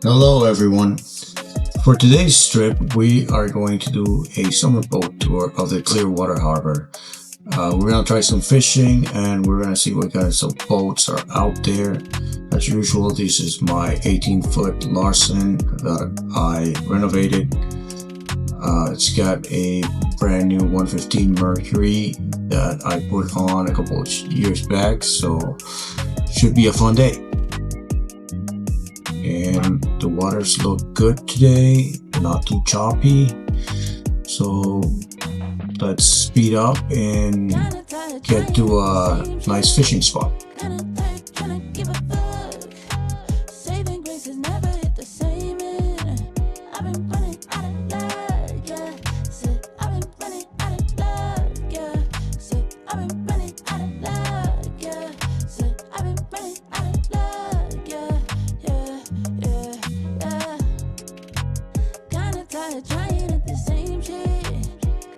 Hello everyone. For today's trip, we are going to do a summer boat tour of the Clearwater Harbor. We're going to try some fishing and we're going to see what kinds of boats are out there. As usual, this is my 18-foot Larson that I renovated. It's got a brand new 115 Mercury that I put on a couple of years back, so should be a fun day. And the waters look good today, not too choppy, so let's speed up and get to a nice fishing spot. Trying at the same shit,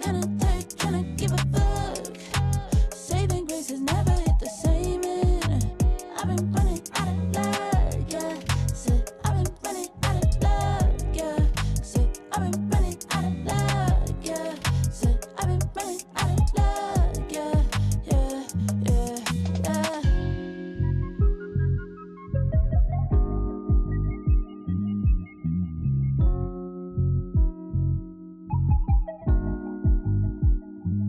kinda tired, tryna give a fuck. Saving grace has never hit the same, and I've been running out of luck, yeah. Said I've been running out of luck, yeah.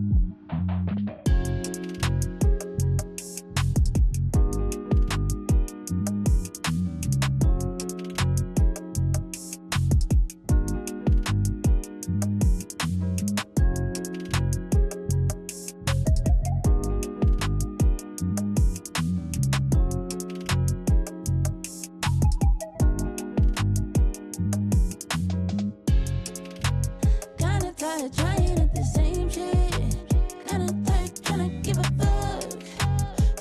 Said I've been running out of luck, yeah. Said I've been running out of luck, yeah, yeah, yeah, yeah. Trying at the same shit, kinda tired, tryna give a fuck.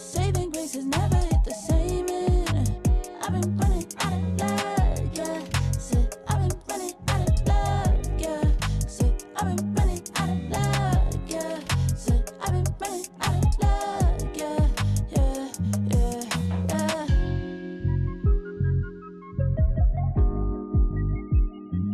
Saving grace has never hit the same, and I've been running out of luck, yeah. Said I've been running out of luck, yeah. Said I've been running out of luck, yeah. Said I've been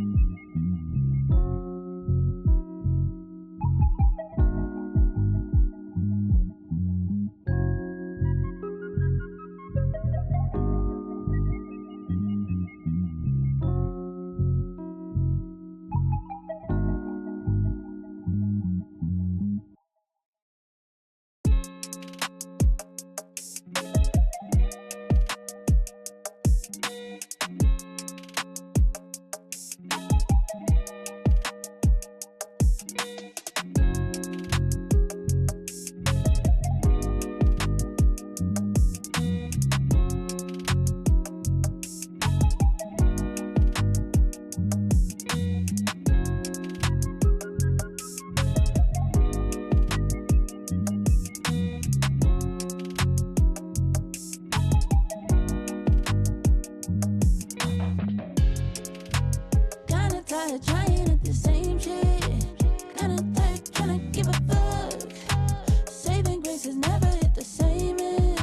running out of luck, yeah, yeah, yeah, yeah. Trying at the same shit, kinda tired, tryna give a fuck. Saving grace has never hit the same, and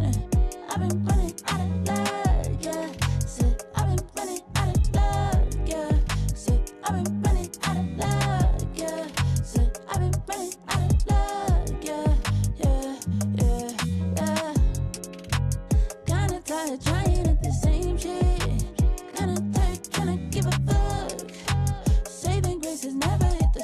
I've been running out of luck, yeah. Said I've been running out of luck, yeah. Said I've been running out of luck, yeah. Said I've been running out of luck, yeah, yeah, yeah, yeah. Kinda tired, trying at the same shit, kinda tired, tryna give a fuck. Saving grace has never hit the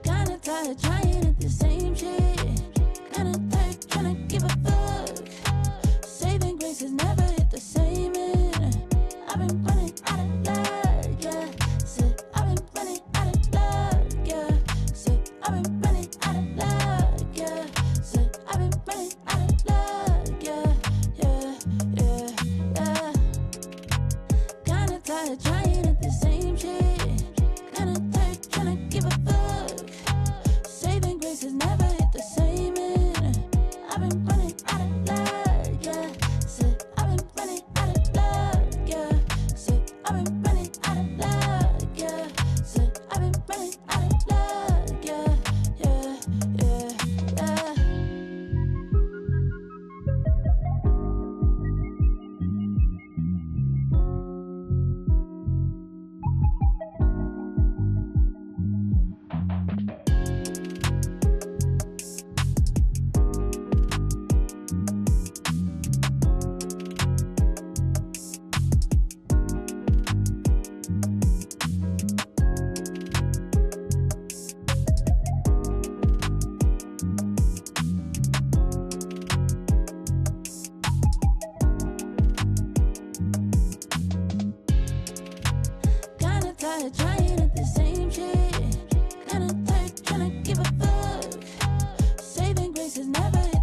Kinda tired trying at the same shit. Kinda tired trying to give a fuck. Saving grace has never hit the same end. I've been running out of luck, yeah. Said I've been running out of luck, yeah. Said I've been running out of luck, yeah. Said I've been running out of luck, yeah, yeah, yeah, yeah. Kinda tired trying at the same shit. Kinda tired trying to give a fuck. Saving grace has never hit the same end. I've been running out of luck, yeah. Said I've been running out of luck, yeah. Said I've been running out of luck, yeah. Said I've been running out of luck, yeah, yeah, yeah, yeah. Kinda tired trying at the same shit. Kinda tired trying to give a fuck. Saving grace has never